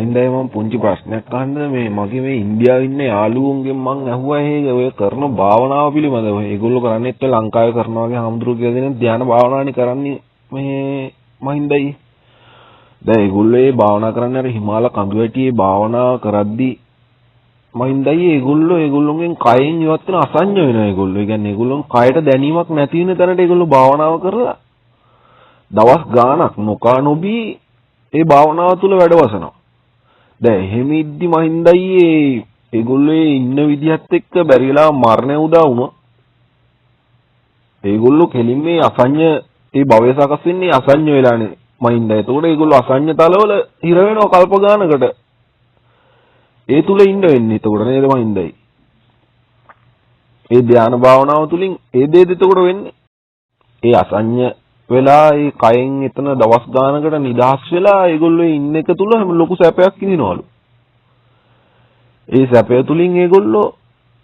මහින්දයි මම පුංචි ප්‍රශ්නයක් අහන්න මේ මගේ මේ ඉන්දියාවේ ඉන්න යාළුවන්ගෙන් මං අහුවා ඔය කරන භාවනාව පිළිබඳව. ඒගොල්ලෝ කරන්නේත් ලංකාවේ කරනවා වගේ හාමුදුරුවෝ කියලා දෙන ධ්‍යාන භාවනාවනේ කරන්නේ මේ මහින්දයි. දැන් ඒගොල්ලෝ මේ භාවනා කරන්නේ අර හිමාල කඳු වැටියේ භාවනාව කරද්දී මහින්දයි ඒගොල්ලෝගෙන් කයෙන් ඉවත් වෙන අසඤ්ඤ වෙනවා ඒගොල්ලෝ. ඒ කියන්නේ ඒගොල්ලොන් කයට දැනීමක් නැති වෙන තැනට ඒගොල්ලෝ භාවනාව කරලා දවස් ගාණක් නොකා නොබී ඒ භාවනාව තුල වැඩවසනවා. දැන් එහෙම ඉද්දි මහින්දයි ඒගොල්ලෝ ඉන්න විදිහත් එක්ක බැරිලා මරණය උදා වුණා. ඒගොල්ලෝ කෙලින් මේ අසඤ්ඤ ඒ භවය සකස් වෙන්නේ අසඤ්ඤ වෙලානේ මහින්දයි. ඒතකොට ඒගොල්ලෝ අසඤ්ඤ තලවල හිර වෙනවා කල්ප ගානකට. ඒ තුල ඉන්න වෙන්නේ එතකොට නේද මහින්දයි. ඒ ධානා භාවනාව තුලින් ඒ දේද එතකොට වෙන්නේ. ඒ අසඤ්ඤ වෙලා ඒ කයෙන් එතන දවස් ගානකට නිදහස් වෙලා ඒගොල්ලෝ ඉන්න එක තුල ලොකු සැපයක් විඳිනවලු. ඒ සැපය තුලින් ඒගොල්ලෝ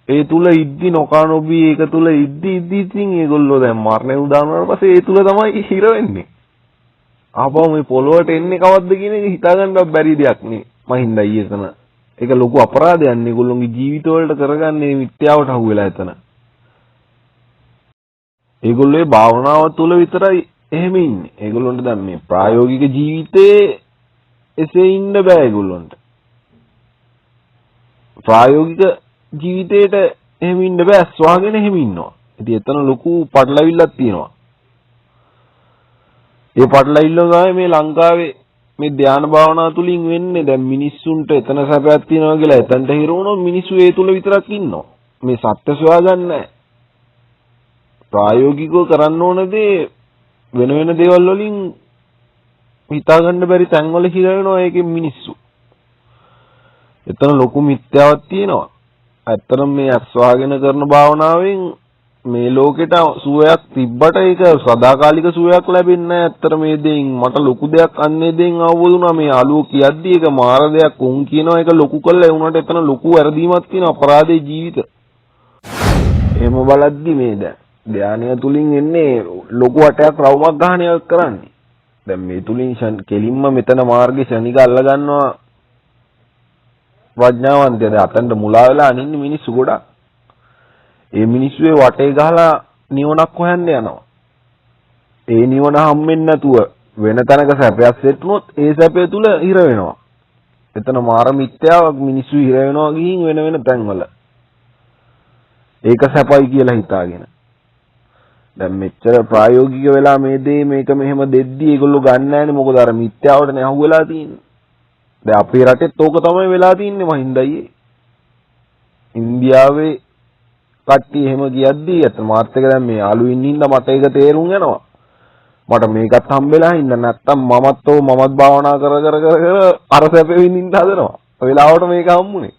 ඒ තුල ඉද්දි නොකා නොබී ඒක තුල ඉද්දි ඉතින් ඒගොල්ලෝ දැන් මරණය උදා වුණාට පස්සේ ඒ තුල තමයි හිර වෙන්නේ. ආපහු මේ පොළොවට එන්නේ කවද්ද කියන එක හිතා ගන්නවත් බැරි දෙයක් නේ මහින්දයි එතන. ඒක ලොකු අපරාධයක් නේ ඒගොල්ලෝගේ ජීවිත වලට කරගන්නේ මිත්‍යාවට අහු වෙලා එතන. ඒගොල්ලෝ ඒ භාවනාව තුළ විතරයි එහෙම ඉන්නේ. ඒගොල්ලොන්ට දැන් මේ ප්‍රායෝගික ජීවිතේ එසේ ඉන්න බෑ ඒගොල්ලොන්ට. ප්‍රායෝගික ජීවිතේට එහෙම ඉන්න බෑ. ස්වාගෙන එහෙම ඉන්නවා. ඉතින් එතන ලොකු පටලවිල්ලක් තියෙනවා. ඒ පටලවිල්ල ගානේ මේ ලංකාවේ මේ ධානා භාවනාව තුලින් වෙන්නේ දැන් මිනිස්සුන්ට එතන සැපයක් තියෙනවා කියලා එතනට හිර වුණොත් මිනිස්සු ඒ තුල විතරක් ඉන්නවා. මේ සත්‍ය සොයා ගන්න නැහැ. ප්‍රායෝගිකව කරන්න ඕන දේ වෙන වෙන දේවල් වලින් හිතා ගන්න බැරි තැන්වල හිර වෙනවා ඒකේ මිනිස්සු. එතන ලොකු මිත්‍යාවක් තියෙනවා. ඇත්තටම මේ අස්වාගෙන කරන භාවනාවෙන් මේ ලෝකෙට සුවයක් තිබ්බට ඒක සදාකාලික සුවයක් ලැබෙන්නේ නැහැ. ඇත්තට මේ දෙයින් මට ලොකු දෙයක් අන්නේ දෙයින් අවබෝධ වුණා. මේ අලුව කියද්දි ඒක මාර දෙයක් උන් කියනවා ඒක ලොකු කළා ඒ උනට එතන ලොකු වැරදීමක් තියෙනවා අපරාධේ ජීවිත. එහෙම බලද්දි මේ දැන් ධානය තුලින් එන්නේ ලොකු වටයක් රවුමක් ගන්න එකක් කරන්නේ. දැන් මේ තුලින් කෙලින්ම මෙතන මාර්ගේ ශනික අල්ල ගන්නවා ප්‍රඥාවන්තයද අතන්ට මුලා වෙලා අනින්න මිනිස්සු ගොඩක්. ඒ මිනිස්සු ඒ වටේ ගහලා නිවනක් හොයන්න යනවා. ඒ නිවන හම්බෙන්නේ නැතුව වෙන තැනක සැපයක් සෙට්ටුනොත් ඒ සැපය තුල හිර වෙනවා. එතන මාර මිත්‍යාවක් මිනිස්සු හිර වෙනවා ගිහින් වෙන වෙන තැන්වල. ඒක සැපයි කියලා හිතාගෙන. දැන් මෙච්චර ප්‍රායෝගික වෙලා මේ දේ මේක මෙහෙම දෙද්දි ඒගොල්ලෝ ගන්න නැහැනේ මොකද අර මිත්‍යාවටනේ අහුවෙලා තියෙන්නේ. දැන් අපේ රටෙත් ඕක තමයි වෙලා තින්නේ මහින්දයි. ඉන්දියාවේ කට්ටිය එහෙම කියද්දි අත මාත් එක දැන් මේ යාළුවින් ඉන්න මට ඒක තේරුම් යනවා. මට මේකත් හම්බෙලා ඉන්න නැත්තම් මමත් භාවනා කර අර සැපෙ විඳින්න හදනවා. ඔය වෙලාවට මේක හම්බුනේ.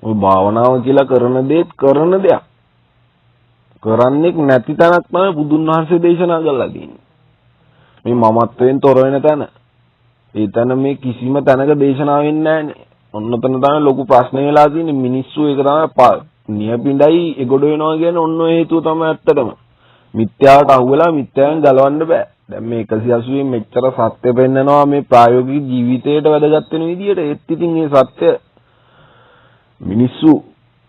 ඔය භාවනාව කියලා කරන දේත් කරන දෙයක්. කරන්නේ නැති තැනක් තමයි බුදුන් වහන්සේ දේශනා කළා තියෙන්නේ. මේ මමත්වයෙන් තොර වෙන තැන. ඒ තැන මේ කිසිම තැනක දේශනා වෙන්නේ නැහනේ. ඔන්න තන තමයි ලොකු ප්‍රශ්නේ වෙලා තියෙන්නේ. මිනිස්සු ඒක තමයි නියපින්ඩයි එගොඩ වෙනවා කියන්නේ ඔන්න ඔය හේතුව තමයි ඇත්තටම. මිත්‍යාවට අහුවෙලා මිත්‍යාවෙන් ගලවන්න බෑ. දැන් මේ 180 මෙච්චර සත්‍ය පෙන්නනවා මේ ප්‍රායෝගික ජීවිතයට වැදගත් වෙන විදියට. ඒත් ඉතින් මේ සත්‍ය මිනිස්සු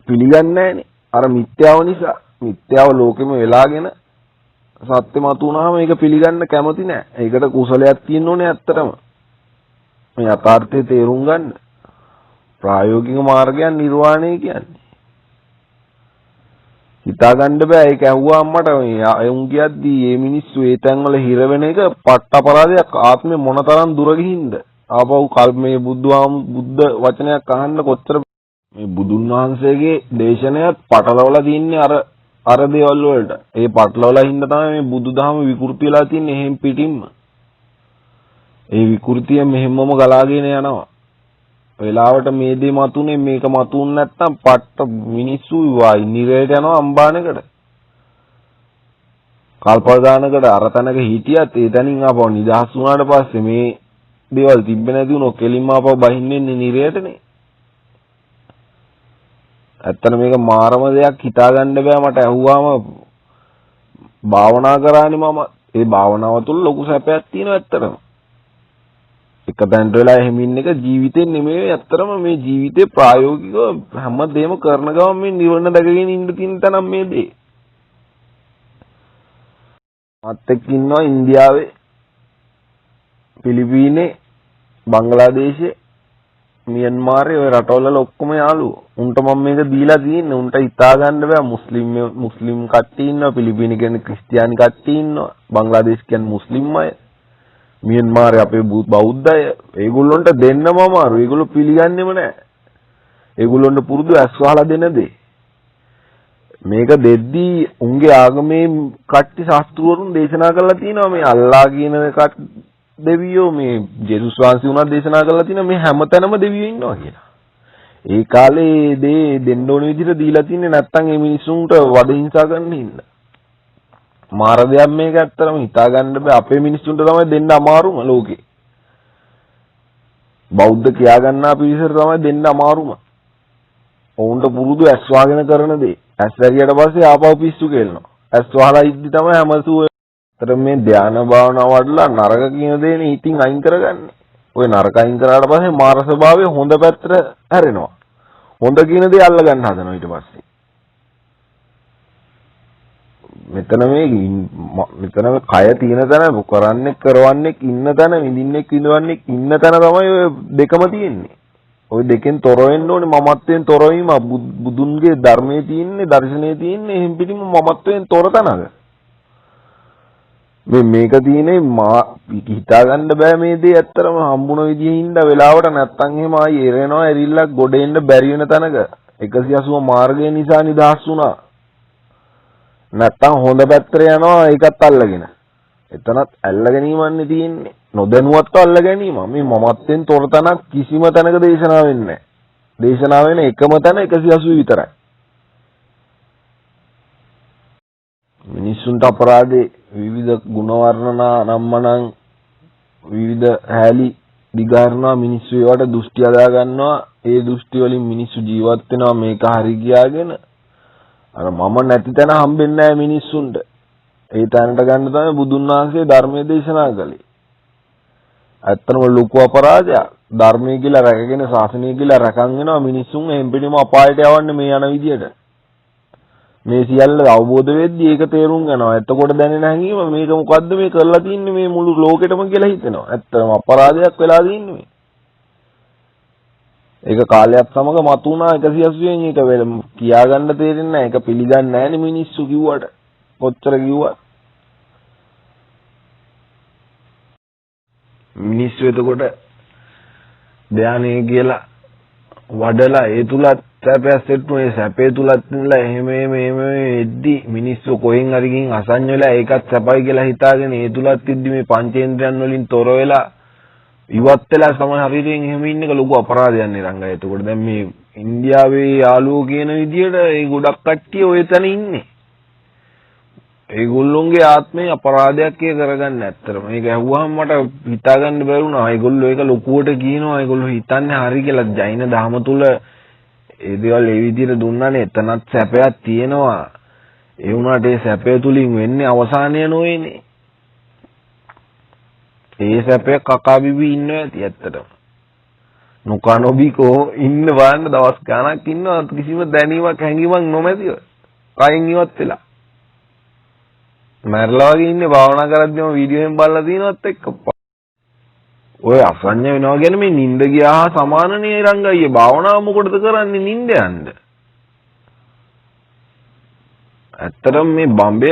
පිළිගන්නේ නැහනේ. අර මිත්‍යාව නිසා මිත්‍යාව ලෝකෙම වෙලාගෙන සත්‍ය මත උනහම ඒක පිළිගන්න කැමති නෑ. ඒකට කුසලයක් තියෙන්න ඕනේ ඇත්තටම. මේ යථාර්ථය තේරුම් ගන්න. ප්‍රායෝගික මාර්ගයන් නිර්වාණය කියන්නේ. හිතා ගන්න බෑ ඒක ඇහුවා අම්මට මේ උන් කියද්දි මේ මිනිස්සු ඒ තැන්වල හිර වෙන එක පට්ට අපරාධයක් ආත්මේ මොනතරම් දුර ගිහින්ද. ආපහු මේ බුද්ධ වචනයක් අහන්න කොච්චර මේ බුදුන් වහන්සේගේ දේශනයත් පටලවලා තින්නේ අර දේවල් වලට. ඒ පටලවලා හින්දා තමයි මේ බුදුදහම විකෘති වෙලා තින්නේ එහෙම් පිටින්ම. ඒ විකෘතිය මෙහෙම්මම ගලාගෙන යනවා. වෙලාවට මේ දේ මතුනේ මේක මතුන් නැත්තම් පට්ට මිනිස්සු වයි නිරේට යනවා අම්බානකට. කල්පදානකට අර තැනක හිටියත් ඒ තැනින් ආපහු නිදහස් වුණාට පස්සේ මේ දේවල් තිබ්බේ නැති වුණොත් කෙලින්ම ආපහු බහින්නේ නිරේටනේ. ඇත්තට මේක මාරම දෙයක් හිතා ගන්න බෑ මට ඇහුවාම භාවනා කරානේ මම. ඒ භාවනාව තුළ ලොකු සැපයක් තියෙනවා ඇත්තටම. එක තැනට වෙලා එහෙම ඉන්න එක ජීවිතේ නෙමෙයි. ඇත්තටම මේ ජීවිතේ ප්‍රායෝගිකව හැමදේම කරන ගමන් මේ නිවන දැකගෙන ඉන්න තියෙන තැන මේ දේ. මාත් එක්ක ඉන්නවා ඉන්දියාවේ, පිලිපීනේ, බංග්ලාදේශේ, මියන්මාරේ ඔය රටවල ඔක්කොම යාළුවෝ. උන්ට මම මේක දීලා තියෙන්නේ. උන්ට හිතා ගන්න බෑ මුස්ලිම් කට්ටිය ඉන්නවා, පිලිපීන කියන්නේ ක්‍රිස්තියානි කට්ටිය ඉන්නවා, බංග්ලාදේශ කියන්නේ මුස්ලිම් අය, මියන්මාරේ අපේ බෞද්ධ අය. ඒගොල්ලන්ට දෙන්නම අමාරු. ඒගොල්ලෝ පිළිගන්නේම නැහැ. ඒගොල්ලන්ට පුරුදු ඇස් වහලා දෙන දේ. මේක දෙද්දී උන්ගේ ආගමේ කට්ටි ශාස්ත්‍රවරුන් දේශනා කරලා තියෙනවා මේ අල්ලා කියන දෙවියෝ, මේ ජේසුස් වහන්සේ උනා දේශනා කරලා තියෙනවා මේ හැමතැනම දෙවියෝ ඉන්නවා කියලා. ඒ කාලේ දේ දෙන්න ඕන විදිහට දීලා තින්නේ, නැත්තම් මේ මිනිස්සුන්ට වද හිංසා කරන්න හින්දා. මාර දෙයක් මේක. ඇත්තටම හිතා ගන්න බෑ. අපේ මිනිස්සුන්ට තමයි දෙන්න අමාරුම ලෝකේ. බෞද්ධ කියා ගන්නා පිරිසට තමයි දෙන්න අමාරුම. ඔවුන්ට පුරුදු ඇස් වහගෙන කරන දේ. ඇස් වැරියට පස්සේ ආපහු පිස්සු කෙල්ලනවා. ඇස් වහලා ඉද්දි තමයි හැමසුව. ඒතර මේ ධාන භාවනාව වඩලා නරක කියන දේනේ ඉතින් අයින් කරගන්නේ. ඔය නරක අයින් කරාට පස්සේ මාර ස්වභාවය හොඳ පැත්තට හැරෙනවා. හොඳ කියන දේ අල්ල ගන්න හදනවා ඊට පස්සේ. මෙතන මේ කය තියෙන තැන, කරවන්නේ ඉන්න තැන, විඳින්නේ ඉඳවන්නේ ඉන්න තැන තමයි ඔය දෙකම තියෙන්නේ. ඔය දෙකෙන් තොර වෙන්න ඕනේ. මමත්වයෙන් තොර වීම බුදුන්ගේ ධර්මයේ තියෙන්නේ, දර්ශනයේ තියෙන්නේ එහෙන් පිටින්ම මමත්වයෙන් තොර තැනක. මේක තියෙන්නේ හිතා ගන්න බෑ මේ දේ. ඇත්තටම හම්බුන විදිහින්ද වෙලාවට නැත්තම් එහෙම ආයි එරෙනවා, එරිල්ලක් ගොඩ එන්න බැරි වෙන තැනක 180 මාර්ගය නිසා නිදහස් වුණා. නැත්තම් හොඳ පැත්තට යනවා ඒකත් අල්ලගෙන. එතනත් අල්ල ගැනීමන්නේ තියෙන්නේ. නොදැනුවත්ව අල්ල ගැනීම. මේ මමත්වෙන් තොර තැනක් කිසිම තැනක දේශනා වෙන්නේ නැහැ. දේශනා වෙන එකම තැන 180 විතරයි. මිනිස්සුන්ට අපරාධේ විවිධ ගුණ වර්ණනා නම්මනම් විවිධ හැලි දිගාරනවා. මිනිස්සු ඒවට දෘෂ්ටි අදා ගන්නවා. ඒ දෘෂ්ටි වලින් මිනිස්සු ජීවත් වෙනවා. මේක හරි ගියාගෙන අර මම නැති තැන හම්බෙන්නේ නැහැ මිනිස්සුන්ට. ඒ තැනට ගන්න තමයි බුදුන් වහන්සේ ධර්මයේ දේශනා කළේ. ඇත්තම ලොකු අපරාධයක්. ධර්මයේ කියලා රැකගෙන ශාසනය කියලා රැකන් වෙනවා මිනිස්සුන් එහෙම් පිටිම අපායට යවන්නේ මේ යන විදියට. මේ සියල්ල අවබෝධ වෙද්දී ඒක තේරුම් ගන්නවා. එතකොට දැනෙන හැඟීම මේක මොකද්ද මේ කරලා තින්නේ මේ මුළු ලෝකෙටම කියලා හිතෙනවා. ඇත්තම අපරාධයක් වෙලා තින්නේ මේ. ඒක කාලයක් සමග මතුණා 180 එක කියා ගන්න තේරෙන්නේ නැහැ. ඒක පිළිගන්නේ නැහැ නේ මිනිස්සු කිව්වට. කොච්චර කිව්වත්. මිනිස්සු එතකොට ධානය කියලා වඩලා ඒ තුලත් සැපයක් සෙට්ටුනේ. සැපේ තුලත් ඉඳලා එහෙම එද්දි මිනිස්සු කොහෙන් හරි ගින් අසඤ්ඤ වෙලා ඒකත් සැපයි කියලා හිතාගෙන ඒ තුලත් ඉද්දි මේ පංචේන්ද්‍රයන් වලින් තොර වෙලා ඉවත් වෙලා සමහර හරියෙන් එහෙම ඉන්න එක ලොකු අපරාධයක් නේ රංගා. එතකොට දැන් මේ ඉන්දියාවේ යාළුවෝ කියන විදියට ඒ ගොඩක් කට්ටිය ඔය තැන ඉන්නේ. ඒගොල්ලොන්ගේ ආත්මේ අපරාධයක් කිය කරගන්න. ඇත්තටම මේක ඇහුවාම මට හිතා ගන්න බැරි වුණා. ඒගොල්ලෝ ඒක ලොකුවට කියනවා. ඒගොල්ලෝ හිතන්නේ හරි කියලා. ජෛන ධර්ම තුල ඒ දේවල් ඒ විදිහට දුන්නානේ. එතනත් සැපයක් තියෙනවා. ඒ වුණාට ඒ සැපය තුලින් වෙන්නේ අවසානය නොවේනේ. ඒ සැපේ කකා බිබි ඉන්නවා ඇති ඇත්තටම. නොකනොබිකෝ ඉන්න බලන්න දවස් ගාණක් ඉන්නවා කිසිම දැනීමක් හැඟීමක් නොමැතිව. කයින් ඉවත් වෙලා. මරලා වගේ ඉන්නේ භාවනා කරද්දිම වීඩියෝ එකෙන් බලලා දිනවත් එක්ක. ඔය අසඤ්ඤ වෙනවා කියන්නේ මේ නිින්ද ගියා සමානනේ රංගයියේ. භාවනාව මොකටද කරන්නේ නිින්ද යන්න? ඇත්තටම මේ බම්බය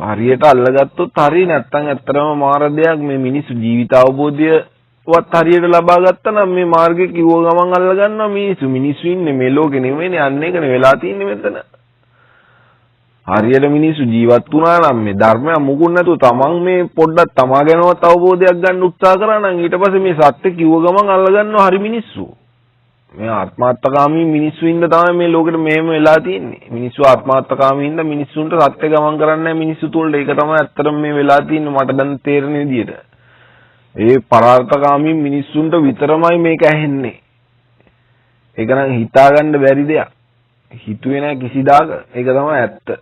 හරියට අල්ලගත්තොත් හරි. නැත්තම් ඇත්තටම මාර දෙයක්. මේ මිනිස්සු ජීවිත අවබෝධයවත් හරියට ලබා ගත්තා නම් මේ මාර්ගේ කිව්ව ගමන් අල්ල ගන්නවා මිනිස්සු. මිනිස්සු ඉන්නේ මේ ලෝකේ නෙමෙයිනේ. අන්න ඒකනේ වෙලා තින්නේ මෙතන. හරියට මිනිස්සු ජීවත් වුණා නම් මේ ධර්මය මුකුත් නැතුව තමන් මේ පොඩ්ඩක් තමා ගැනවත් අවබෝධයක් ගන්න උත්සාහ කරා නම් ඊට පස්සේ මේ සත්‍ය කිව්ව ගමන් අල්ල ගන්නවා හරි මිනිස්සු. මේ ආත්මාර්ථකාමී මිනිස්සු ඉන්න තමයි මේ ලෝකෙට මෙහෙම වෙලා තියෙන්නේ. මිනිස්සු ආත්මාර්ථකාමී ඉන්න මිනිස්සුන්ට සත්‍ය ගමන් කරන්නේ මිනිස්සු තුලට. ඒක තමයි ඇත්තටම මේ වෙලා තියෙන්නේ මට දැන් තේරෙන විදියට. ඒ පරාර්ථකාමී මිනිස්සුන්ට විතරමයි මේක ඇහෙන්නේ. ඒක නම් හිතා ගන්න බැරි දෙයක්. හිතුවේ නැහැ කිසිදාක. ඒක තමයි ඇත්ත.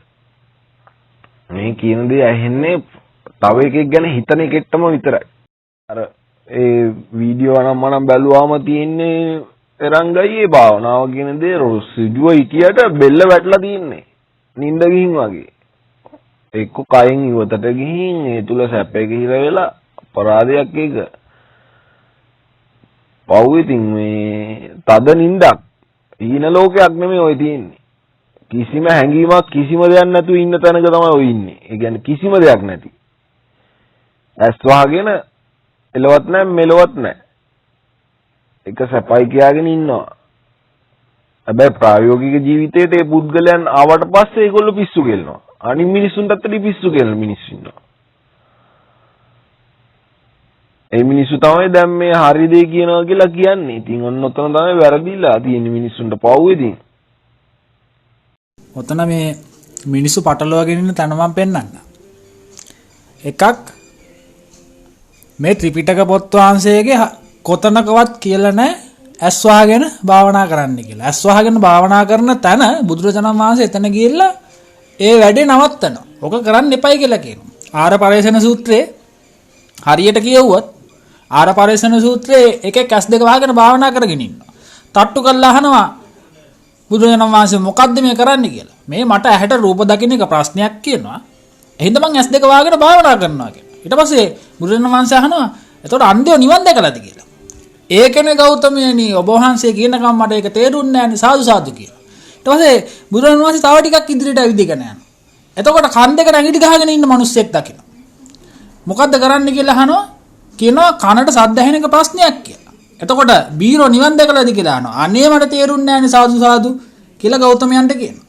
මේ කියන දේ ඇහෙන්නේ තව එකෙක් ගැන හිතන එකෙක්ටම විතරයි. අර ඒ වීඩියෝ නම් මනම් බැලුවාම තියෙන්නේ එරංගයියේ භාවනාව කියන දේ රුසිජුව හිටියට බෙල්ල වැටලා තියෙන්නේ. නිින්ද ගිහින් වගේ. එක්ක කයින් ඉවතට ගිහින් ඒ තුල සැපේ ගිහිලා වෙලා අපරාධයක් ඒක. පව් ඉතින් මේ තද නිින්දක් ඊන ලෝකයක් නෙමෙයි ඔය තියෙන්නේ. කිසිම හැඟීමක් කිසිම දෙයක් නැතුව ඉන්න තැනක තමයි ඔය ඉන්නේ. ඒ කියන්නේ කිසිම දෙයක් නැති. ඇස් වහගෙන එලවත් නැහැ මෙලවත් නැහැ. එක සැපයි කියාගෙන ඉන්නවා. හැබැයි ප්‍රායෝගික ජීවිතේට මේ පුද්ගලයන් ආවට පස්සේ ඒගොල්ලෝ පිස්සු කෙලනවා. අනිත් මිනිස්සුන්ටත් පිස්සු කෙලන මිනිස්සු ඉන්නවා. ඒ මිනිස්සු තමයි දැන් මේ හරි දේ කියනවා කියලා කියන්නේ. ඉතින් ඔන්න ඔතන තමයි වැරදිලා තියෙන මිනිස්සුන්ට පව් ඉතින්. ඔතන මේ මිනිස්සු පටලවාගෙන ඉන්න තැන මම පෙන්නන්න. එකක් මේ ත්‍රිපිටක පොත් වහන්සේගේ කොතනකවත් කියලා නැහැ ඇස් වහගෙන භාවනා කරන්න කියලා. ඇස් වහගෙන භාවනා කරන තැන බුදුරජාණන් වහන්සේ එතන ගිහිල්ලා ඒ වැඩේ නවත්තනවා. ඔක කරන්න එපයි කියලා කියනවා. ආර පරේෂණ සූත්‍රයේ හරියට කියවුවොත් ආර පරේෂණ සූත්‍රයේ එකෙක් ඇස් දෙක වහගෙන භාවනා කරගෙන ඉන්නවා. තට්ටු කරලා අහනවා බුදුරජාණන් වහන්සේ මොකද්ද මේ කරන්න කියලා. මේ මට ඇහැට රූප දකින්න එක ප්‍රශ්නයක් කියනවා. එහෙනම් මං ඇස් දෙක වහගෙන භාවනා කරනවා කියලා. ඊට පස්සේ බුදුරජාණන් වහන්සේ අහනවා එතකොට අන්ධයෝ නිවන් දැකලාද කියලා. ඒකනේ ගෞතමයනි ඔබ වහන්සේ කියනකම් මට ඒක තේරුන්නේ නැහැනේ සාදු සාදු කියලා. ඊට පස්සේ බුදුරජාණන් වහන්සේ තව ටිකක් ඉදිරියට ඇවිදගෙන යනවා. එතකොට කන් දෙක නැගිටි ගහගෙන ඉන්න මිනිස්සෙක් දකිනවා. මොකද්ද කරන්න කියලා අහනවා. කියනවා කනට සද්ද ඇහෙන එක ප්‍රශ්නයක් කියලා. එතකොට බීරෝ නිවන් දැකලාද කියලා අහනවා. අනේ මට තේරුන්නේ නැහැනේ සාදු සාදු කියලා ගෞතමයන්ට කියනවා.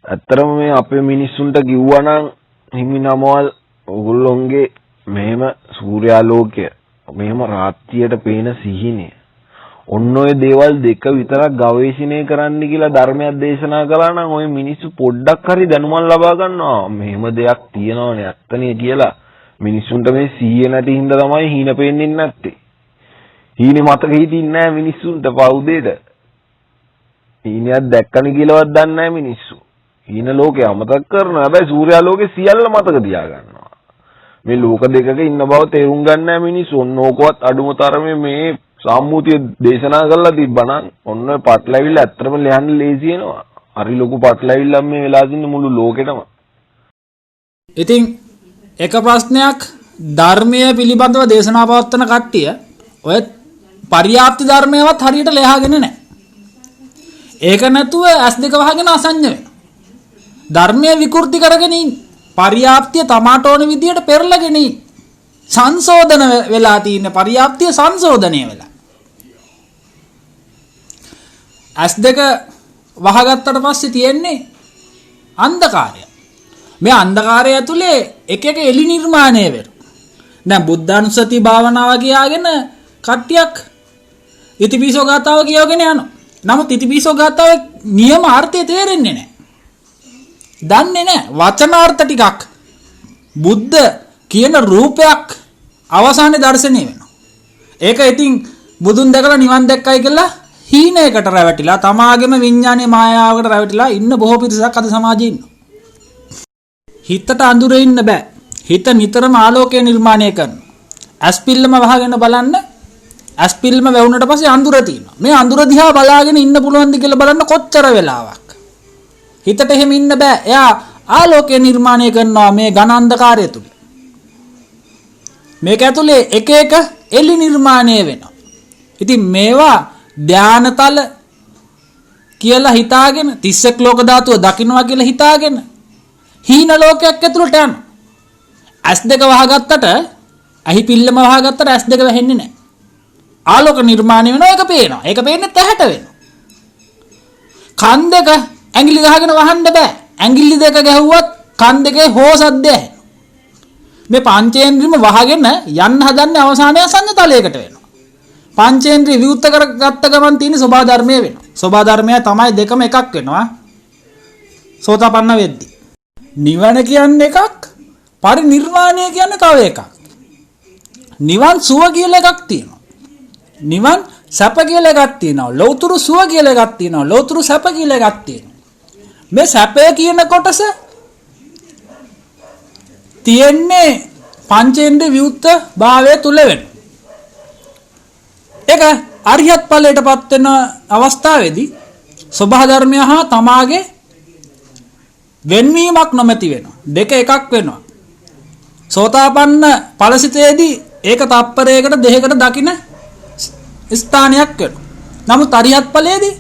ඇත්තරම මේ අපේ මිනිස්සුන්ට කිව්වා නම් හිමිනමවල් ඕගොල්ලොන්ගේ මෙහෙම සූර්යාලෝකය මෙහෙම රාත්‍රියට පේන සිහිනය ඔන්න ඔය දේවල් දෙක විතරක් ගවේෂණය කරන්න කියලා ධර්මයක් දේශනා කළා නම් ඔය මිනිස්සු පොඩ්ඩක් හරි දැනුමක් ලබා ගන්නවා මෙහෙම දෙයක් තියෙනවනේ ඇත්තනේ කියලා. මිනිස්සුන්ට මේ සිහිය නැති හින්දා තමයි හීන පේන්නේ නැත්තේ. හීනේ මතක හිටින්නේ නැහැ මිනිස්සුන්ට පවුදේට. හීනයක් දැක්කන කියලාවත් දන්නේ නැහැ මිනිස්සු. හීන ලෝකේ අමතක කරනවා. හැබැයි සූර්යාලෝකේ සියල්ල මතක තියා ගන්නවා. මේ ලෝක දෙකක ඉන්න බව තේරුම් ගන්න නැහැ මිනිස්සු. ඕනෝකවත් අඩුම තරමේ මේ සම්මුතිය දේශනා කරලා තිබ්බනම් ඔන්න ඔය පටලැවිල්ල ඇත්තටම ලියන්න ලේසි වෙනවා. හරි ලොකු පටලැවිල්ලක් මේ වෙලා තින්නේ මුළු ලෝකෙටම. ඉතින් එක ප්‍රශ්නයක් ධර්මයේ පිළිබඳව දේශනා පවත්වන කට්ටිය ඔය පරියාප්ති ධර්මයවත් හරියට ලෙහාගෙන නැහැ. ඒක නැතුව ඇස් දෙක වහගෙන අසඤ්ඤ වෙනවා. ධර්මයේ විකෘති කරගෙන ඉන්නේ. පරියාප්තිය තමාට ඕන විදියට පෙරලගෙන ඉන්නේ. සංශෝධන වෙලා තියෙන පරියාප්තිය සංශෝධනය වෙලා. ඇස් දෙක වහගත්තට පස්සේ තියෙන්නේ අන්ධකාරය. මේ අන්ධකාරය ඇතුලේ එක එක එලි නිර්මාණය වෙනවා. දැන් බුද්ධානුස්සති භාවනාව කියාගෙන කට්ටියක් ඉතිපිසෝ ගාතාව කියවගෙන යනවා. නමුත් ඉතිපිසෝ ගාතාවේ නියම අර්ථය තේරෙන්නේ නැහැ. දන්නේ නැහැ. වචනාර්ථ ටිකක් බුද්ධ කියන රූපයක් අවසානයේ දැర్శණය වෙනවා. ඒක ඉතින් බුදුන් දැකලා නිවන් දැක්කයි කියලා හීනයකට රැවටිලා තමාගේම විඥානයේ මායාවකට රැවටිලා ඉන්න බොහෝ පිරිසක් අද සමාජයේ ඉන්නවා. හිතට අඳුරේ ඉන්න බෑ. හිත නිතරම ආලෝකය නිර්මාණය කරනවා. ඇස්පිල්ලම වහගෙන බලන්න. ඇස්පිල්ලම වැවුනට පස්සේ අඳුර තියෙනවා. මේ අඳුර දිහා බලාගෙන ඉන්න පුළුවන්ද කියලා බලන්න කොච්චර වෙලාවක්. හිතට එහෙම ඉන්න බෑ. එයා ආලෝකය නිර්මාණය කරනවා මේ ඝන අන්ධකාරය තුල. මේක ඇතුලේ එක එක එළි නිර්මාණය වෙනවා. ඉතින් මේවා ධානතල කියලා හිතාගෙන 31 ලෝක ධාතුව දකින්නවා කියලා හිතාගෙන හීන ලෝකයක් ඇතුළට යනවා. ඇස් දෙක වහගත්තට අහි පිල්ලම වහගත්තට ඇස් දෙක වැහෙන්නේ නැහැ. ආලෝක නිර්මාණය වෙනවා ඒක පේනවා. ඒක පේන්නේ ඇහැට වෙනවා. කන් දෙක ඇඟිලි ගහගෙන වහන්න බෑ. ඇඟිලි දෙක ගැහුවත් කන් දෙකේ හෝසද්ද ඇහෙනවා. මේ පංචේන්ද්‍රියම වහගෙන යන්න හදන්නේ අවසානයේ සංයතලයකට වෙනවා. පංචේන්ද්‍රිය විවුර්ත කරගත්ත ගමන් තියෙන සෝභා ධර්මයේ වෙනවා. සෝභා ධර්මය තමයි දෙකම එකක් වෙනවා. සෝතාපන්න වෙද්දී. නිවන කියන්නේ එකක්, පරිනිර්වාණය කියන්නේ තව එකක්. නිවන් සුව කියලා එකක් තියෙනවා. නිවන් සැප කියලා එකක් තියෙනවා. ලෞතුරු සුව කියලා එකක් තියෙනවා. ලෞතුරු සැප කියලා එකක් තියෙනවා. මේ සැපය කියන කොටස තියෙන්නේ පංචේන්ද්‍රිය විවුර්ත භාවය තුල වෙනවා. ඒක අරිහත් ඵලයටපත් වෙන අවස්ථාවේදී සබහා ධර්මය හා තමාගේ වෙන්වීමක් නොමැති වෙනවා. දෙක එකක් වෙනවා. සෝතාපන්න ඵලසිතේදී ඒක තප්පරයකට දෙකකට දකින්න ස්ථානයක් වෙනවා. නමුත් අරිහත් ඵලයේදී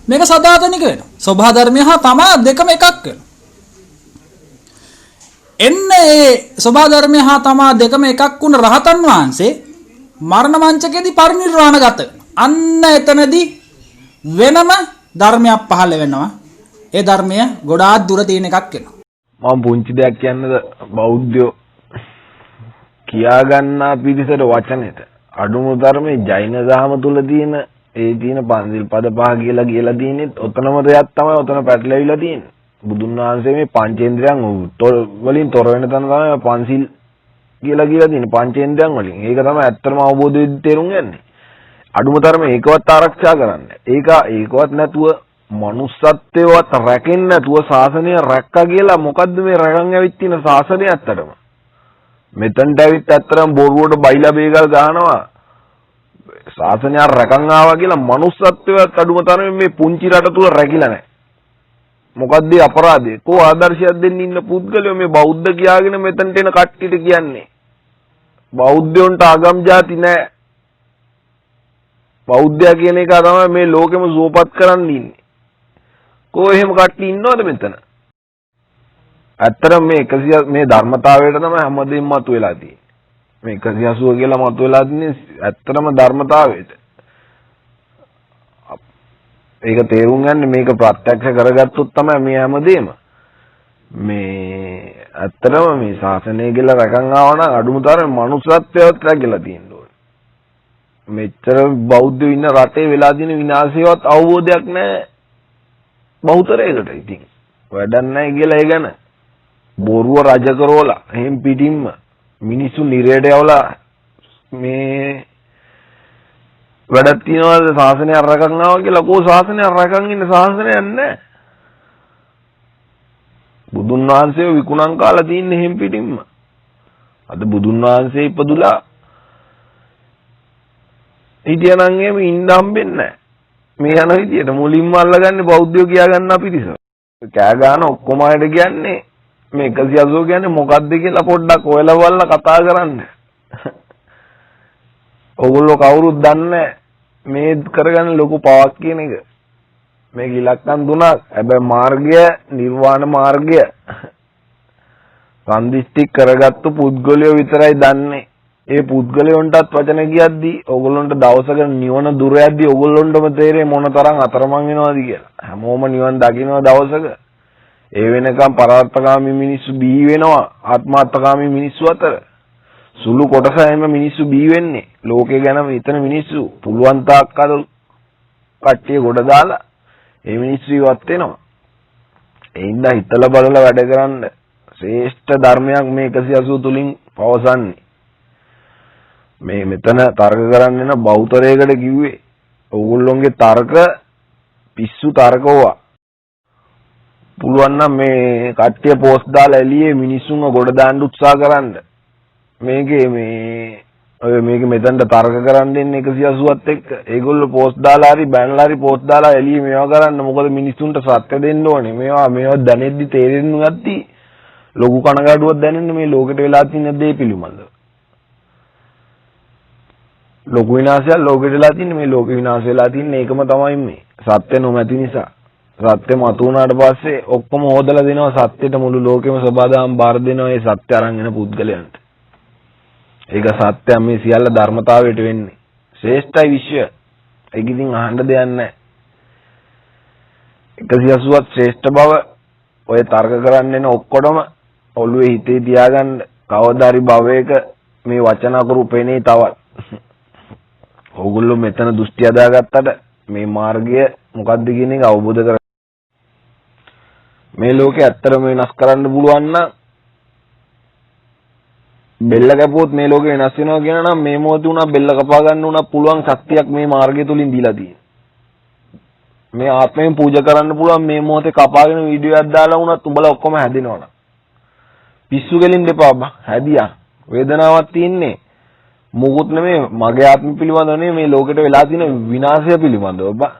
මේක සදාතනික වෙනවා. සබහා ධර්මය හා තමා දෙකම එකක් වෙනවා. එන්නේ සබහා ධර්මය හා තමා දෙකම එකක් වුණ රහතන් වහන්සේ මරණ මංචකයේදී පරිනිර්වාණගත වෙනවා. අන්න එතනදී වෙනම ධර්මයක් පහළ වෙනවා. ඒ ධර්මය ගොඩාක් දුර තියෙන එකක් වෙනවා. මම පුංචි දෙයක් කියන්නද බෞද්ධයෝ කියා ගන්නා පිරිසට වචනෙට අඩුම ධර්මයේ ජෛන දහම තුල තියෙන ඒ තියෙන පන්සිල් පද පහ කියලා තියෙන්නේ ඔතනම දෙයක් තමයි ඔතන පැටලෙවිලා තියෙන්නේ. බුදුන් වහන්සේ මේ පංචේන්ද්‍රයන් වලින් තොර වෙන තැන තමයි පන්සිල් කියලා තියෙන්නේ පංචේන්ද්‍රයන් වලින්. ඒක තමයි ඇත්තම අවබෝධ වෙද්දී තේරුම් ගන්නේ. අඩුම තරමේ ඒකවත් ආරක්ෂා කරන්න. ඒකවත් නැතුව මනුස්සත්වයවත් රැකෙන්නේ නැතුව ශාසනය රැක්කා කියලා මොකද්ද මේ රැකන් ඇවිත් තියෙන ශාසනය ඇත්තටම. මෙතනට ඇවිත් ඇත්තටම බොරුවට බයිලා බේගල් ගහනවා. ශාසනය රැකන් ආවා කියලා මනුස්සත්වයවත් අඩුම තරමේ මේ පුංචි රට තුල රැකිලා නැහැ. මොකද්ද අපරාධය? කෝ ආදර්ශයක් දෙන්න ඉන්න පුද්ගලයෝ මේ බෞද්ධ කියාගෙන මෙතනට එන කට්ටියට කියන්නේ. බෞද්ධයන්ට ආගම් ಜಾති නැහැ. බෞද්ධය කියන එක තමයි මේ ලෝකෙම සුවපත් කරන්න ඉන්නේ. කෝ එහෙම කට්ටිය ඉන්නවද මෙතන? ඇත්තටම මේ 100 මේ ධර්මතාවයට තමයි හැමදේම මතුවලා තියෙන්නේ. මේ 180 කියලා මතුවලා තින්නේ ඇත්තටම ධර්මතාවයට. ඒක තේරුම් ගන්න මේක ප්‍රත්‍යක්ෂ කරගත්තොත් තමයි මේ හැමදේම. මේ ඇත්තටම මේ ශාසනය කියලා රැකන් ආව නම් අඩුම තරමේ මනුස්සත්වයවත් රැකලා තියෙන්න ඕනේ. මෙච්චර බෞද්ධයෝ ඉන්න රටේ වෙලා තියෙන විනාශයවත් අවබෝධයක් නැහැ. බහුතරයකට ඉතින් වැඩක් නැහැ කියලා ඒ ගැන බොරුව රජ කරවලා එහෙන් පිටින්ම මිනිස්සු නිරයට යවලා මේ වැඩක් තියනවාද ශාසනය රැකන් ආවා කියලා. කෝ ශාසනය රැකන් ඉන්න ශාසනයක් නැහැ. බුදුන් වහන්සේ විකුණන් කාලා තින්නේ එහෙන් පිටින්ම. අද බුදුන් වහන්සේ ඉපදුලා හිටියනම් එහෙම ඉන්න හම්බෙන්නේ නැහැ. මේ යන විදියට මුලින්ම අල්ලගන්නේ බෞද්ධයෝ කියා ගන්න පිරිස. කෑ ගන්න ඔක්කොම අයට කියන්නේ මේ 180 කියන්නේ මොකද්ද කියලා පොඩ්ඩක් ඔයලා බලලා කතා කරන්න. ඔයගොල්ලෝ කවුරුත් දන්නේ මේ කරගන්න ලොකු පවක් කියන එක. මේක ඉලක්කම් තුනක්. හැබැයි මාර්ගය නිර්වාණ මාර්ගය සම්දිස්ටි කරගත්තු පුද්ගලයෝ විතරයි දන්නේ. ඒ පුද්ගලයන්ටත් වචන කියද්දී ඕගොල්ලන්ට දවසක නිවන දුර යද්දී ඕගොල්ලන්ටම තේරෙන්නේ මොන තරම් අතරමං වෙනවද කියලා. හැමෝම නිවන් දකින්න දවසක ඒ වෙනකම් පරාර්ථකාමී මිනිස්සු බිහි වෙනවා ආත්මාර්ථකාමී මිනිස්සු අතර. සුළු කොටසෙම මිනිස්සු බිහි වෙන්නේ. ලෝකේ ගැන හිතන මිනිස්සු පුළුවන් තාක් කට්ටිය ගොඩ දාලා ඒ මිනිස්සු ඉවත් වෙනවා. ඒ ඉඳලා හිතලා බලලා වැඩ කරන්න ශ්‍රේෂ්ඨ ධර්මයක් මේ 180 තුලින් පවසන්නේ. මේ මෙතන තර්ක කරන්න එන බෞතරයකට කිව්වේ ඕගොල්ලොන්ගේ තර්ක පිස්සු තර්කෝවා. පුළුවන් නම් මේ කට්ටිය පෝස්ට් දාලා එළියේ මිනිස්සුන්ව ගොඩ දාන්න උත්සාහ කරන්න. මේකේ මේක මෙතනට තර්ක කරන්න එන්නේ 180ත් එක්ක. ඒගොල්ලෝ පෝස්ට් දාලා හරි බැනලා හරි පෝස්ට් දාලා එළියේ මේවා කරන්න. මොකද මිනිස්සුන්ට සත්‍ය දෙන්න ඕනේ. මේවා දැනෙද්දි තේරෙන්න ගත්තා. ලොකු කනගාටුවක් දැනෙන්නේ මේ ලෝකෙට වෙලා තියෙන දේ පිළිබඳව. ලෝක විනාශය ලෝකෙට වෙලා තින්නේ මේ ලෝක විනාශ වෙලා තින්නේ ඒකම තමයි මේ සත්‍ය නොමැති නිසා. සත්‍ය මතු වුණාට පස්සේ ඔක්කොම හොදලා දෙනවා සත්‍යෙට මුළු ලෝකෙම සබදාම් බාර දෙනවා ඒ සත්‍ය අරන් එන පුද්ගලයන්ට. ඒක සත්‍ය මේ සියල්ල ධර්මතාවයට වෙන්නේ. ශ්‍රේෂ්ඨයි විශ්වය. ඒක ඉතින් අහන්න දෙයක් නැහැ. 180ත් ශ්‍රේෂ්ඨ බව ඔය තර්ක කරන්න එන ඔක්කොටම ඔළුවේ හිතේ තියාගන්න කවදාරි භවයක මේ වචන අකුරු පෙනේ තවත්. ඕගොල්ලෝ මෙතන දෘෂ්ටි හදාගත්තට මේ මාර්ගය මොකක්ද කියන එක අවබෝධ කර මේ ලෝකේ ඇත්තටම වෙනස් කරන්න පුළුවන් නම් බෙල්ල කැපුවොත් මේ ලෝකේ වෙනස් වෙනවා කියන නම් මේ මොහොතේ උනා බෙල්ල කපා ගන්න උනා පුළුවන් ශක්තියක් මේ මාර්ගය තුලින් දීලා තියෙනවා. මේ ආත්මයෙන් පූජා කරන්න පුළුවන් මේ මොහොතේ කපාගෙන වීඩියෝ එකක් දාලා උනත් උඹලා ඔක්කොම හැදෙනවනේ. පිස්සු ගෙලින්න එපා බා. හැදියා. වේදනාවක් තියෙන්නේ. මොකුත් නෙමෙයි මගේ ආත්ම පිළිබඳව නෙමෙයි මේ ලෝකෙට වෙලා තියෙන විනාශය පිළිබඳව බා.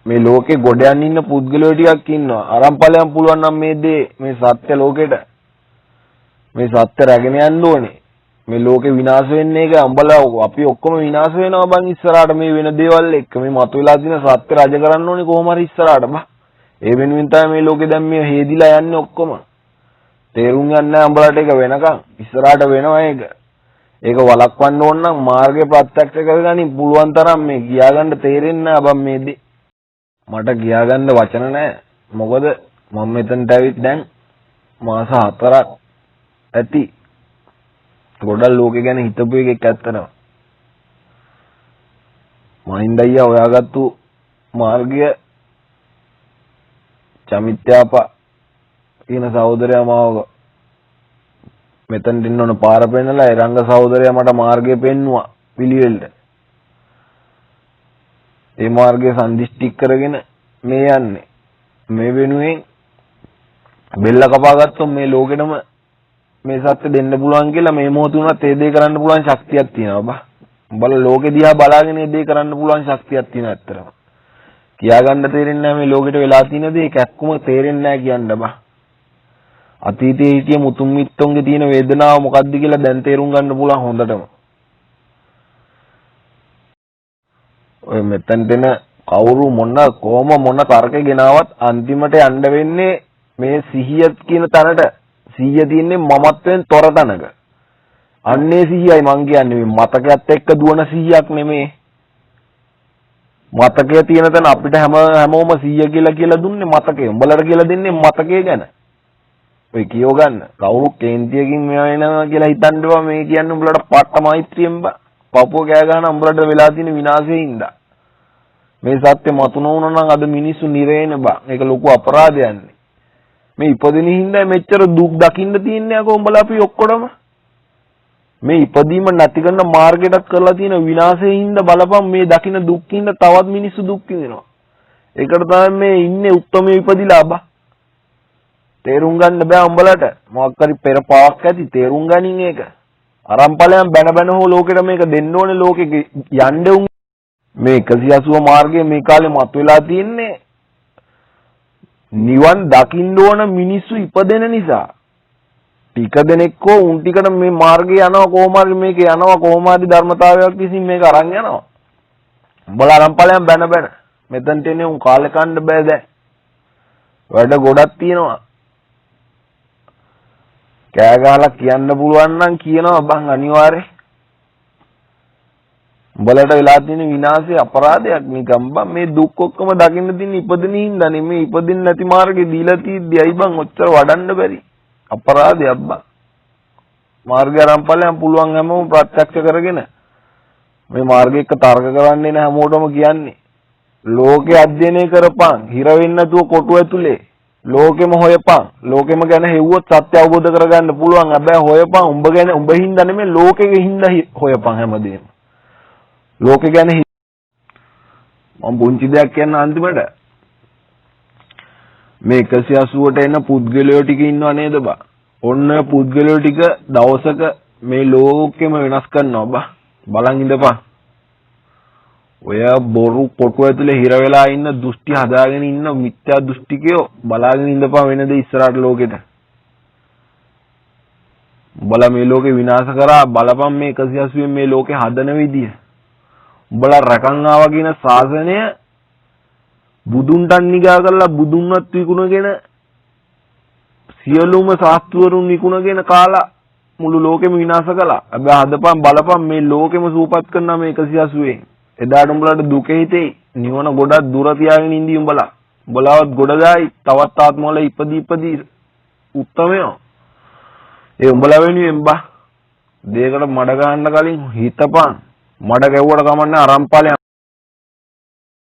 මේ ලෝකේ ගොඩ යන්න ඉන්න පුද්ගලයෝ ටිකක් ඉන්නවා. අරන් ඵලයන් පුළුවන් නම් මේ දේ මේ සත්‍ය ලෝකෙට මේ සත්‍ය රැගෙන යන්න ඕනේ. මේ ලෝකේ විනාශ වෙන්නේ එක උඹලා අපි ඔක්කොම විනාශ වෙනවා බං ඉස්සරහට මේ වෙන දේවල් එක්ක මේ මතුවලා තියෙන සත්‍ය රජ කරන්න ඕනේ කොහොම හරි ඉස්සරහට බා. ඒ වෙනුවෙන් තමයි මේ ලෝකේ දැන් මේ හේදිලා යන්නේ ඔක්කොම. තේරුම් ගන්න නැහැ උඹලාට ඒක වෙනකන් ඉස්සරහට වෙනවා ඒක. ඒක වළක්වන්න ඕන නම් මාර්ගය ප්‍රත්‍යක්ෂ කරගනින් පුළුවන් තරම් මේ ගියා ගන්න තේරෙන්නේ නැහැ බං මේ දේ. මට ගියා ගන්න වචන නැහැ. මොකද මම මෙතනට ඇවිත් දැන් මාස 4ක් ඇති. ගොඩක් ලෝකේ ගැන හිතපු එකක් ඇත්තනවා. මහින්ද අයියා හොයාගත්තු මාර්ගය චමිත්‍යාපා කියන සහෝදරයා මාව මෙතන දෙන්න ඕන පාර පෙන්නලා ඒ රංග සහෝදරයා මට මාර්ගය පෙන්නුවා පිළිවෙලට. ඒ මාර්ගය සම්දිස්ටි කරගෙන මේ යන්නේ. මේ වෙනුවෙන් බෙල්ල කපාගත්තොත් මේ ලෝකෙටම මේ සත්‍ය දෙන්න පුළුවන් කියලා මේ මොහොත උනත් ඒ දේ කරන්න පුළුවන් ශක්තියක් තියෙනවා බා. උඹලා ලෝකෙ දිහා බලාගෙන ඒ දේ කරන්න පුළුවන් ශක්තියක් තියෙනවා ඇත්තටම. කියා ගන්න තේරෙන්නේ නැහැ මේ ලෝකෙට වෙලා තියෙන දේ කැක්කුම තේරෙන්නේ නැහැ කියන්න බා. අතීතයේ හිටිය මුතුන් මිත්තොන්ගේ තියෙන වේදනාව මොකක්ද කියලා දැන් තේරුම් ගන්න පුළුවන් හොඳටම. ඔය මෙතන දෙන කවුරු මොන තර්කේ ගෙනාවත් අන්තිමට යන්න වෙන්නේ මේ සිහිය කියන තැනට. සිහිය තියන්නේ මමත්වෙන් තොර තැනක. අන්නේ සිහියයි මං කියන්නේ මේ මතකයත් එක්ක දුවන සිහියක් නෙමේ. මතකයේ තියෙන තැන අපිට හැමෝම සිහිය කියලා දුන්නේ මතකේ. උඹලට කියලා දෙන්නේ මතකයේ ගැන. ඔය කියෝ ගන්න. කවුරු කේන්තියකින් මේවා එනවා කියලා හිතන්නේවා මේ කියන්නේ උඹලට පට්ට මෛත්‍රියෙන් බා. පපුව කෑ ගහන උඹලට වෙලා තියෙන විනාශයෙන් ඉඳා. මේ සත්‍ය මතු නොවුණා නම් අද මිනිස්සු නිරේන බා. මේක ලොකු අපරාධයක්. මේ ඉපදින හින්දා මෙච්චර දුක් දකින්න තියන්නේ අකෝ උඹලා අපි ඔක්කොම. මේ ඉපදීම නැති කරන මාර්ගයටත් කරලා තියෙන විනාශයෙන් හින්දා බලපන් මේ දකින්න දුක්කින්ද තවත් මිනිස්සු දුක් විඳිනවා. ඒකට තමයි මේ ඉන්නේ උත්තරමේ ඉපදිලා බා. තේරුම් ගන්න බෑ උඹලට. මොකක් හරි පෙර පාවක් ඇති තේරුම් ගනින් ඒක. අරන් ඵලයන් බැන හෝ ලෝකෙට මේක දෙන්න ඕනේ ලෝකෙ යන්නේ මේ 180 මාර්ගයේ මේ කාලේ මතුවලා තියෙන්නේ නිවන් දකින්න ඕන මිනිස්සු ඉපදෙන නිසා. ටික දෙනෙක්කෝ උන් ටිකට මේ මාර්ගේ යනවා කොහොම හරි මේක යනවා කොහොම හරි ධර්මතාවයක් විසින් මේක අරන් යනවා. උඹලා අරන් ඵලයන් බැන මෙතනට එන්නේ උන් කාලේ කන්න බෑ දැන්. වැඩ ගොඩක් තියෙනවා. කෑ ගහලා කියන්න පුළුවන් නම් කියනවා බං අනිවාර්යෙන්. උඹලට වෙලා තියෙන විනාශය අපරාධයක් නිකම් බං මේ දුක් ඔක්කොම දකින්න තියෙන ඉපදින හින්දා නෙමෙයි ඉපදින්න නැති මාර්ගේ දීලා තියෙද්දි අයි බං ඔච්චර වඩන්න බැරි අපරාධයක් බං. මාර්ගය අරන් ඵලයන් පුළුවන් හැමෝම ප්‍රත්‍යක්ෂ කරගෙන මේ මාර්ගය එක්ක තර්ක කරන්නේ නැහැ හැමෝටම කියන්නේ. ලෝකේ අධ්‍යයනය කරපන් හිර වෙන්නේ නැතුව කොටු ඇතුලේ ලෝකෙම හොයපන්. ලෝකෙම ගැන හෙව්වොත් සත්‍ය අවබෝධ කරගන්න පුළුවන්. හැබැයි හොයපන් උඹ ගැන උඹ හින්දා නෙමෙයි ලෝකෙගේ හින්දා හොයපන් හැමදේම. ලෝකෙ ගැන මම පුංචි දෙයක් කියන්න අන්තිමට මේ 180ට එන පුද්ගලයෝ ටික ඉන්නව නේද බා. ඔන්න පුද්ගලයෝ ටික දවසක මේ ලෝකෙම වෙනස් කරනවා බා. බලන් ඉඳපන්. ඔය බොරු කොටු ඇතුලේ හිර වෙලා ඉන්න දෘෂ්ටි හදාගෙන ඉන්න මිත්‍යා දෘෂ්ටිකයෝ බලාගෙන ඉඳපන් වෙන දේ ඉස්සරහට ලෝකෙට. බල මේ ලෝකේ විනාශ කරා බලපන් මේ 180 මේ ලෝකේ හදන විදිය. උඹලා රකන් ආවා කියන ශාසනය බුදුන්ටන් නිගා කරලා බුදුන්වත් විකුණගෙන සියලුම ශාස්ත්‍රවරුන් විකුණගෙන කාලා මුළු ලෝකෙම විනාශ කළා. හැබැයි හදපන් බලපන් මේ ලෝකෙම සූපත් කරනවා මේ 180. එදාට උඹලාට දුක හිතේ නිවන ගොඩක් දුර තියාගෙන ඉඳී උඹලා. උඹලාවත් ගොඩ ගායි තවත් ආත්මවල ඉපදී උත්තමයෝ. ඒ උඹලා වෙනුවෙන් බා. දෙයකට මඩ ගන්න කලින් හිතපන්. මඩ ගැව්වට කමන්නේ අරන් ඵලයන්